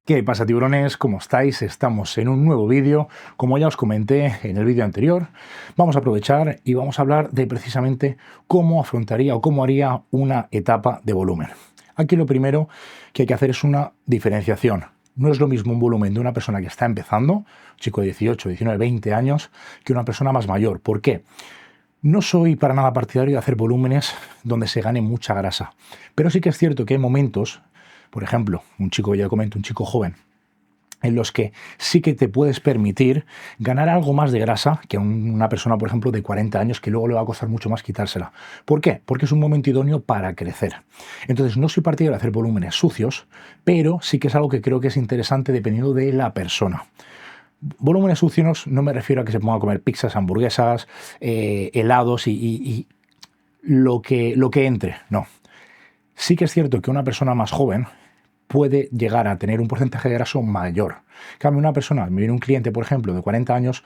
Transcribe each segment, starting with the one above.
¿Qué pasa, tiburones? ¿Cómo estáis? Estamos en un nuevo vídeo. Como ya os comenté en el vídeo anterior, vamos a aprovechar y vamos a hablar de precisamente cómo afrontaría o cómo haría una etapa de volumen. Aquí lo primero que hay que hacer es una diferenciación. No es lo mismo un volumen de una persona que está empezando, un chico de 18, 19, 20 años, que una persona más mayor. ¿Por qué? No soy para nada partidario de hacer volúmenes donde se gane mucha grasa, pero sí que es cierto que hay momentos, por ejemplo, un chico, ya comento, un chico joven, en los que sí que te puedes permitir ganar algo más de grasa que una persona, por ejemplo, de 40 años, que luego le va a costar mucho más quitársela. ¿Por qué? Porque es un momento idóneo para crecer. Entonces, no soy partidario de hacer volúmenes sucios, pero sí que es algo que creo que es interesante dependiendo de la persona. Volúmenes sucios no me refiero a que se ponga a comer pizzas, hamburguesas, helados y lo que entre, no. Sí que es cierto que una persona más joven puede llegar a tener un porcentaje de grasa mayor. En cambio, una persona, me viene un cliente, por ejemplo, de 40 años,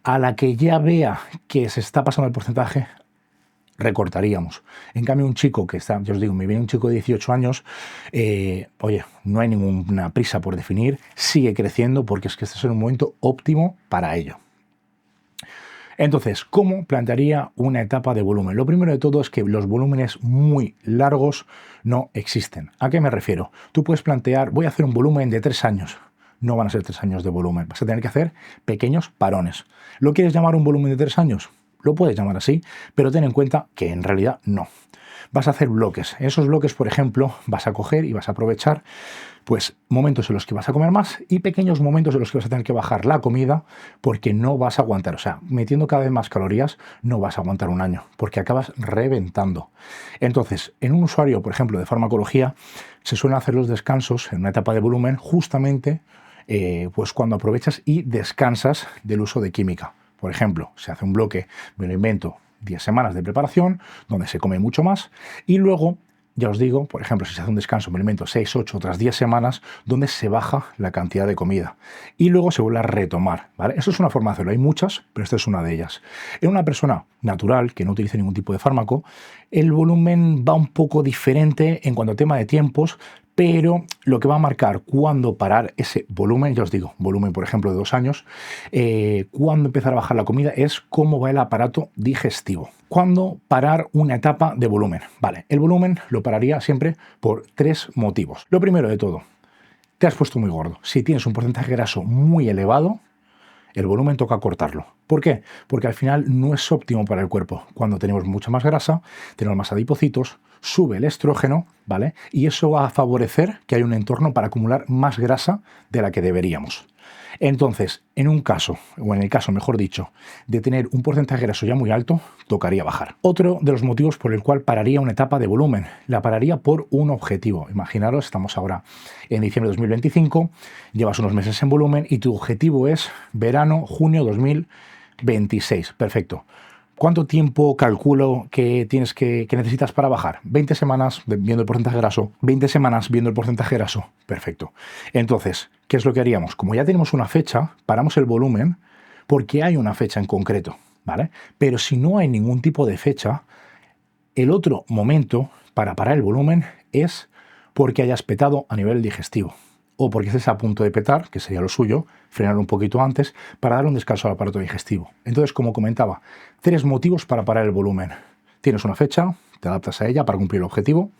a la que ya vea que se está pasando el porcentaje, recortaríamos. En cambio, un chico que está, ya os digo, me viene un chico de 18 años, oye, no hay ninguna prisa por definir, sigue creciendo porque es que este es un momento óptimo para ello. Entonces, ¿cómo plantearía una etapa de volumen? Lo primero de todo es que los volúmenes muy largos no existen. ¿A qué me refiero? Tú puedes plantear, voy a hacer un volumen de 3 años. No van a ser 3 años de volumen. Vas a tener que hacer pequeños parones. ¿Lo quieres llamar un volumen de 3 años? Lo puedes llamar así, pero ten en cuenta que en realidad no. Vas a hacer bloques. En esos bloques, por ejemplo, vas a coger y vas a aprovechar pues momentos en los que vas a comer más y pequeños momentos en los que vas a tener que bajar la comida porque no vas a aguantar. O sea, metiendo cada vez más calorías no vas a aguantar un año porque acabas reventando. Entonces, en un usuario, por ejemplo, de farmacología, se suelen hacer los descansos en una etapa de volumen justamente pues cuando aprovechas y descansas del uso de química. Por ejemplo, se hace un bloque, me lo invento, 10 semanas de preparación, donde se come mucho más, y luego, ya os digo, por ejemplo, si se hace un descanso, me lo invento, 6, 8, otras 10 semanas, donde se baja la cantidad de comida. Y luego se vuelve a retomar, ¿vale? Eso es una forma de hacerlo, hay muchas, pero esta es una de ellas. En una persona natural, que no utilice ningún tipo de fármaco, el volumen va un poco diferente en cuanto a tema de tiempos, pero lo que va a marcar cuándo parar ese volumen, ya os digo, volumen por ejemplo de 2 años, cuándo empezar a bajar la comida es cómo va el aparato digestivo. ¿Cuándo parar una etapa de volumen? Vale, el volumen lo pararía siempre por 3 motivos. Lo primero de todo, te has puesto muy gordo. Si tienes un porcentaje graso muy elevado, el volumen toca cortarlo. ¿Por qué? Porque al final no es óptimo para el cuerpo. Cuando tenemos mucha más grasa, tenemos más adipocitos, sube el estrógeno, ¿vale? Y eso va a favorecer que haya un entorno para acumular más grasa de la que deberíamos. Entonces, en un caso, o en el caso, mejor dicho, de tener un porcentaje graso ya muy alto, tocaría bajar. Otro de los motivos por el cual pararía una etapa de volumen, la pararía por un objetivo. Imaginaros, estamos ahora en diciembre de 2025, llevas unos meses en volumen y tu objetivo es verano, junio 2026. Perfecto. ¿Cuánto tiempo calculo que necesitas para bajar? 20 semanas viendo el porcentaje graso. 20 semanas viendo el porcentaje graso. Perfecto. Entonces, ¿qué es lo que haríamos? Como ya tenemos una fecha, paramos el volumen porque hay una fecha en concreto, ¿vale? Pero si no hay ningún tipo de fecha, el otro momento para parar el volumen es porque hayas petado a nivel digestivo o porque estés a punto de petar, que sería lo suyo, frenar un poquito antes para dar un descanso al aparato digestivo. Entonces, como comentaba, 3 motivos para parar el volumen. Tienes una fecha, te adaptas a ella para cumplir el objetivo,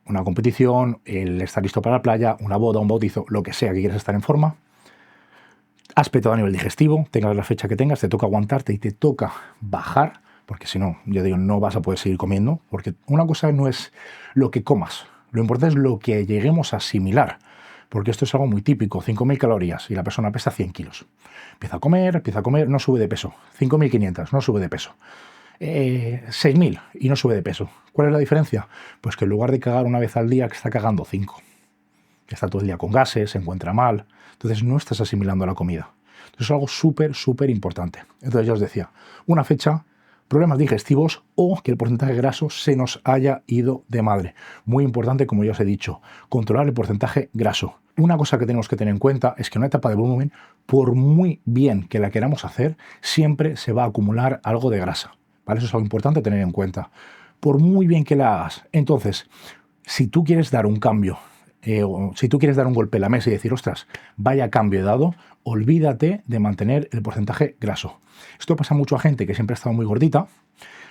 una competición, el estar listo para la playa, una boda, un bautizo, lo que sea que quieras estar en forma. Has petado a nivel digestivo, tengas la fecha que tengas, te toca aguantarte y te toca bajar, porque si no, ya digo, no vas a poder seguir comiendo, porque una cosa no es lo que comas, lo importante es lo que lleguemos a asimilar. Porque esto es algo muy típico, 5.000 calorías y la persona pesa 100 kilos. Empieza a comer, no sube de peso. 5.500, no sube de peso. 6.000 y no sube de peso. ¿Cuál es la diferencia? Pues que en lugar de cagar una vez al día, que está cagando 5. Que está todo el día con gases, se encuentra mal. Entonces no estás asimilando la comida. Entonces es algo súper, súper importante. Entonces ya os decía, una fecha, problemas digestivos o que el porcentaje graso se nos haya ido de madre. Muy importante, como ya os he dicho, controlar el porcentaje graso. Una cosa que tenemos que tener en cuenta es que en una etapa de volumen, por muy bien que la queramos hacer, siempre se va a acumular algo de grasa, ¿vale? Eso es algo importante tener en cuenta. Por muy bien que la hagas. Entonces, si tú quieres dar un cambio o si tú quieres dar un golpe en la mesa y decir, ostras, vaya cambio he dado, olvídate de mantener el porcentaje graso. Esto pasa mucho a gente que siempre ha estado muy gordita,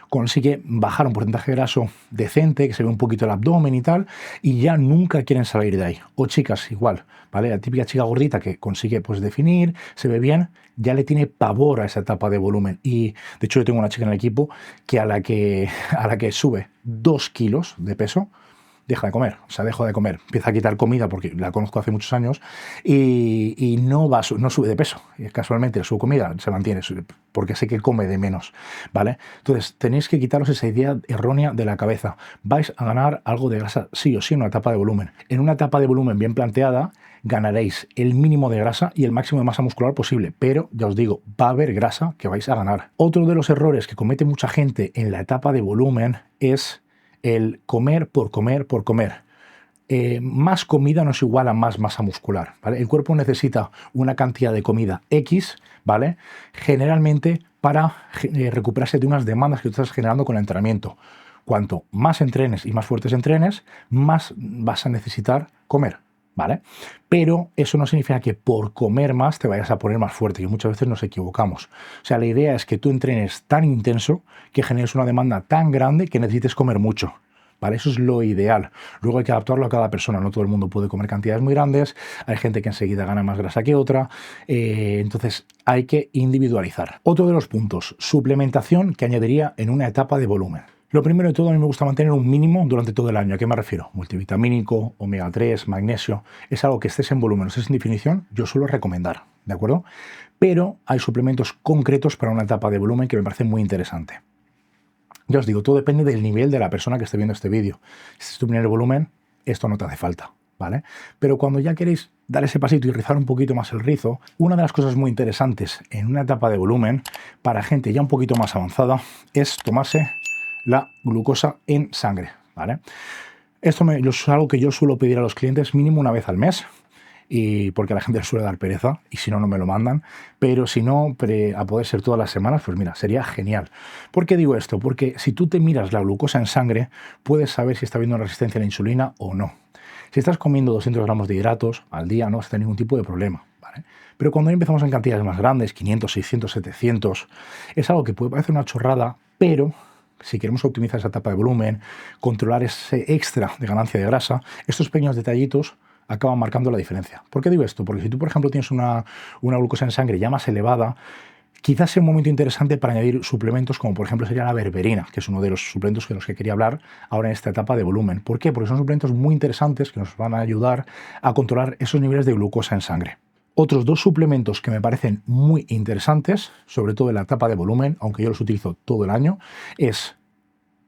consigue bajar un porcentaje graso decente, que se ve un poquito el abdomen y tal, y ya nunca quieren salir de ahí. O chicas igual, ¿vale? La típica chica gordita que consigue pues definir, se ve bien, ya le tiene pavor a esa etapa de volumen. Y de hecho yo tengo una chica en el equipo que a la que sube 2 kilos de peso, deja de comer, o sea, deja de comer, empieza a quitar comida porque la conozco hace muchos años y no sube de peso. Y casualmente su comida se mantiene porque sé que come de menos, ¿vale? Entonces tenéis que quitaros esa idea errónea de la cabeza. Vais a ganar algo de grasa sí o sí en una etapa de volumen. En una etapa de volumen bien planteada ganaréis el mínimo de grasa y el máximo de masa muscular posible, pero ya os digo, va a haber grasa que vais a ganar. Otro de los errores que comete mucha gente en la etapa de volumen es el comer por comer por comer. Más comida no es igual a más masa muscular, ¿vale? El cuerpo necesita una cantidad de comida X, ¿vale? Generalmente para recuperarse de unas demandas que tú estás generando con el entrenamiento. Cuanto más entrenes y más fuertes entrenes, más vas a necesitar comer, ¿vale? Pero eso no significa que por comer más te vayas a poner más fuerte, que muchas veces nos equivocamos. O sea, la idea es que tú entrenes tan intenso que generes una demanda tan grande que necesites comer mucho. ¿Vale? Eso es lo ideal. Luego hay que adaptarlo a cada persona. No todo el mundo puede comer cantidades muy grandes. Hay gente que enseguida gana más grasa que otra. Entonces hay que individualizar. Otro de los puntos, suplementación que añadiría en una etapa de volumen. Lo primero de todo, a mí me gusta mantener un mínimo durante todo el año. ¿A qué me refiero? Multivitamínico, omega 3, magnesio. Es algo que estés en volumen, estés en definición, yo suelo recomendar, ¿de acuerdo? Pero hay suplementos concretos para una etapa de volumen que me parecen muy interesante. Ya os digo, todo depende del nivel de la persona que esté viendo este vídeo. Si es tu primer volumen, esto no te hace falta, ¿vale? Pero cuando ya queréis dar ese pasito y rizar un poquito más el rizo, una de las cosas muy interesantes en una etapa de volumen, para gente ya un poquito más avanzada, es tomarse la glucosa en sangre, ¿vale? Esto es algo que yo suelo pedir a los clientes mínimo una vez al mes, y porque a la gente le suele dar pereza y si no, no me lo mandan, pero si no, a poder ser todas las semanas, pues mira, sería genial. ¿Por qué digo esto? Porque si tú te miras la glucosa en sangre, puedes saber si está habiendo una resistencia a la insulina o no. Si estás comiendo 200 gramos de hidratos al día, no vas a tener ningún tipo de problema, ¿vale? Pero cuando empezamos en cantidades más grandes, 500, 600, 700, es algo que puede parecer una chorrada, pero si queremos optimizar esa etapa de volumen, controlar ese extra de ganancia de grasa, estos pequeños detallitos acaban marcando la diferencia. ¿Por qué digo esto? Porque si tú, por ejemplo, tienes una glucosa en sangre ya más elevada, quizás sea un momento interesante para añadir suplementos como, por ejemplo, sería la berberina, que es uno de los suplementos de los que quería hablar ahora en esta etapa de volumen. ¿Por qué? Porque son suplementos muy interesantes que nos van a ayudar a controlar esos niveles de glucosa en sangre. Otros dos suplementos que me parecen muy interesantes, sobre todo en la etapa de volumen, aunque yo los utilizo todo el año, es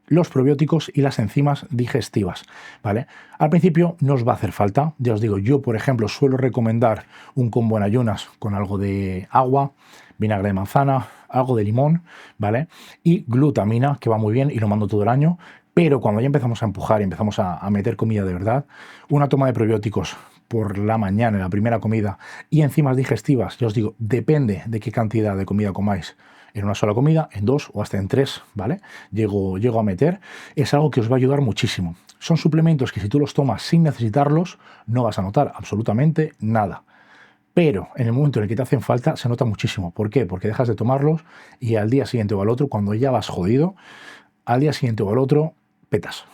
los probióticos y las enzimas digestivas, ¿vale? Al principio no os va a hacer falta, ya os digo, yo por ejemplo suelo recomendar un combo en ayunas con algo de agua, vinagre de manzana, algo de limón, ¿vale? Y glutamina, que va muy bien y lo mando todo el año, pero cuando ya empezamos a empujar y empezamos a meter comida de verdad, una toma de probióticos por la mañana en la primera comida y enzimas digestivas, ya os digo, depende de qué cantidad de comida comáis, en una sola comida, en 2 o hasta en 3, ¿vale? Llego a meter, es algo que os va a ayudar muchísimo. Son suplementos que si tú los tomas sin necesitarlos, no vas a notar absolutamente nada. Pero en el momento en el que te hacen falta, se nota muchísimo. ¿Por qué? Porque dejas de tomarlos y al día siguiente o al otro, cuando ya vas jodido, al día siguiente o al otro, petas.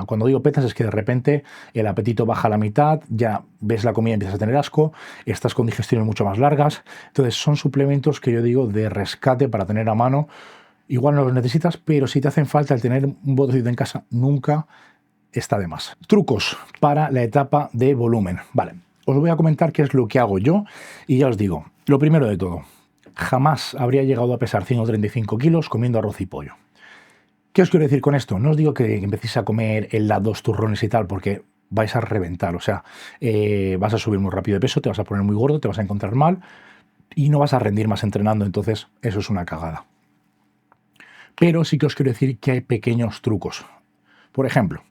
Cuando digo petas es que de repente el apetito baja a la mitad, ya ves la comida y empiezas a tener asco, estás con digestiones mucho más largas. Entonces son suplementos que yo digo de rescate para tener a mano. Igual no los necesitas, pero si te hacen falta el tener un botecito en casa, nunca está de más. Trucos para la etapa de volumen. Vale, os voy a comentar qué es lo que hago yo y ya os digo, lo primero de todo, jamás habría llegado a pesar 135 kilos comiendo arroz y pollo. ¿Qué os quiero decir con esto? No os digo que empecéis a comer helados, turrones y tal, porque vais a reventar. O sea, vas a subir muy rápido de peso, te vas a poner muy gordo, te vas a encontrar mal y no vas a rendir más entrenando. Entonces, eso es una cagada. Pero sí que os quiero decir que hay pequeños trucos. Por ejemplo,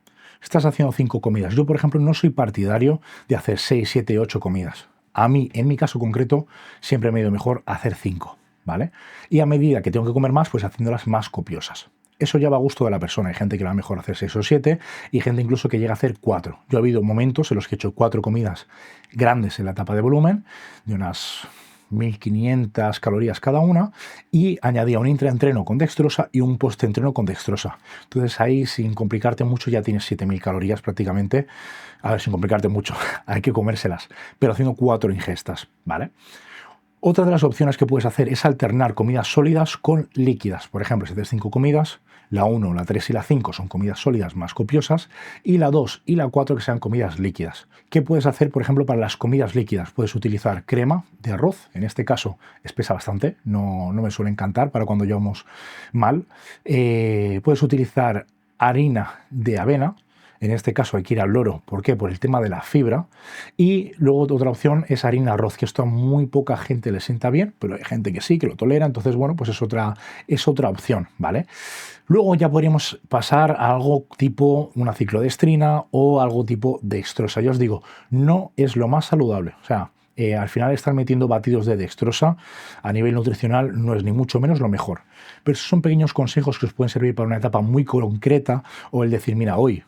estás haciendo 5 comidas. Yo, por ejemplo, no soy partidario de hacer 6, 7, 8 comidas. A mí, en mi caso concreto, siempre me ha ido mejor hacer 5, ¿vale? Y a medida que tengo que comer más, pues haciéndolas más copiosas. Eso ya va a gusto de la persona. Hay gente que va mejor hacer 6 o 7 y gente incluso que llega a hacer 4. Yo ha habido momentos en los que he hecho 4 comidas grandes en la etapa de volumen, de unas 1500 calorías cada una, y añadía un intraentreno con dextrosa y un postentreno con dextrosa. Entonces ahí, sin complicarte mucho, ya tienes 7000 calorías prácticamente. A ver, sin complicarte mucho, hay que comérselas, pero haciendo 4 ingestas, ¿vale? Otra de las opciones que puedes hacer es alternar comidas sólidas con líquidas. Por ejemplo, si haces 5 comidas, la 1, la 3 y la 5 son comidas sólidas más copiosas, y la 2 y la 4 que sean comidas líquidas. ¿Qué puedes hacer, por ejemplo, para las comidas líquidas? Puedes utilizar crema de arroz, en este caso espesa bastante, no me suele encantar para cuando llevamos mal. Puedes utilizar harina de avena. En este caso hay que ir al loro. ¿Por qué? Por el tema de la fibra. Y luego otra opción es harina arroz, que esto a muy poca gente le sienta bien, pero hay gente que sí, que lo tolera. Entonces, bueno, pues es otra opción, ¿vale? Luego ya podríamos pasar a algo tipo una ciclodestrina o algo tipo dextrosa. Ya os digo, no es lo más saludable. O sea, al final estar metiendo batidos de dextrosa a nivel nutricional no es ni mucho menos lo mejor. Pero esos son pequeños consejos que os pueden servir para una etapa muy concreta, o el decir, mira, hoy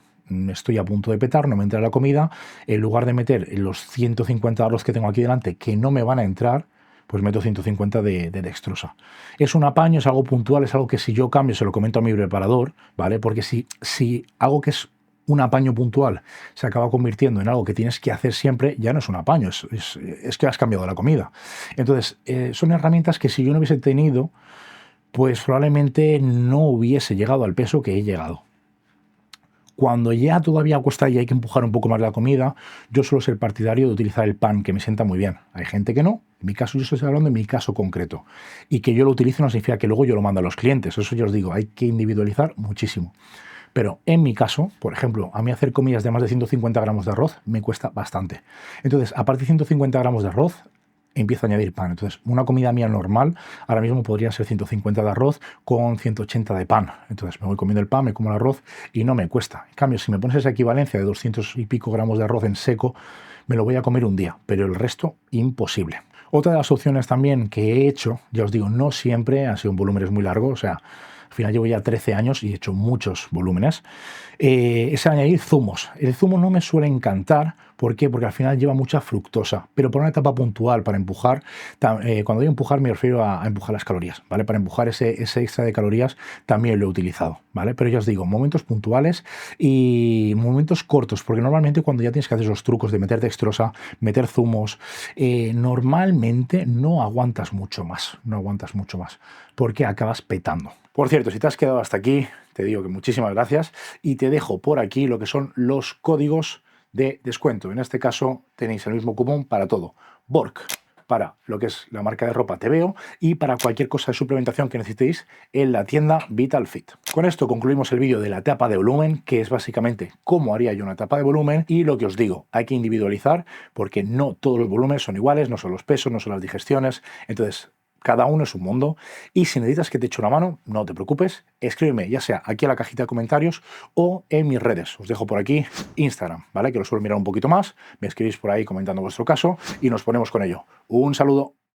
estoy a punto de petar, no me entra la comida, en lugar de meter los 150 arroz que tengo aquí delante, que no me van a entrar, pues meto 150 de dextrosa. Es un apaño, es algo puntual, es algo que si yo cambio, se lo comento a mi preparador, ¿vale? Porque si algo que es un apaño puntual se acaba convirtiendo en algo que tienes que hacer siempre, ya no es un apaño, es que has cambiado la comida. Entonces, son herramientas que si yo no hubiese tenido, pues probablemente no hubiese llegado al peso que he llegado. Cuando ya todavía cuesta y hay que empujar un poco más la comida, yo suelo ser partidario de utilizar el pan, que me sienta muy bien. Hay gente que no. En mi caso, yo estoy hablando de mi caso concreto. Y que yo lo utilice no significa que luego yo lo mando a los clientes. Eso ya os digo, hay que individualizar muchísimo. Pero en mi caso, por ejemplo, a mí hacer comidas de más de 150 gramos de arroz me cuesta bastante. Entonces, a partir de 150 gramos de arroz, empiezo a añadir pan. Entonces, una comida mía normal ahora mismo podría ser 150 de arroz con 180 de pan. Entonces, me voy comiendo el pan, me como el arroz y no me cuesta. En cambio, si me pones esa equivalencia de 200 y pico gramos de arroz en seco, me lo voy a comer un día, pero el resto, imposible. Otra de las opciones también que he hecho, ya os digo, no siempre han sido volúmenes muy largos, o sea, al final llevo ya 13 años y he hecho muchos volúmenes, es añadir zumos. El zumo no me suele encantar. ¿Por qué? Porque al final lleva mucha fructosa, pero por una etapa puntual, para empujar, cuando digo empujar me refiero a empujar las calorías, ¿vale? Para empujar ese extra de calorías también lo he utilizado, ¿vale? Pero ya os digo, momentos puntuales y momentos cortos, porque normalmente cuando ya tienes que hacer esos trucos de meter dextrosa, meter zumos, normalmente no aguantas mucho más, porque acabas petando. Por cierto, si te has quedado hasta aquí, te digo que muchísimas gracias y te dejo por aquí lo que son los códigos de descuento. En este caso tenéis el mismo cupón para todo. BORC para lo que es la marca de ropa TVO y para cualquier cosa de suplementación que necesitéis en la tienda Vital Fit. Con esto concluimos el vídeo de la etapa de volumen, que es básicamente cómo haría yo una etapa de volumen, y lo que os digo, hay que individualizar porque no todos los volúmenes son iguales, no son los pesos, no son las digestiones. Entonces, cada uno es un mundo, y si necesitas que te eche una mano, no te preocupes, escríbeme ya sea aquí a la cajita de comentarios o en mis redes. Os dejo por aquí Instagram, ¿vale? Que lo suelo mirar un poquito más, me escribís por ahí comentando vuestro caso y nos ponemos con ello. Un saludo.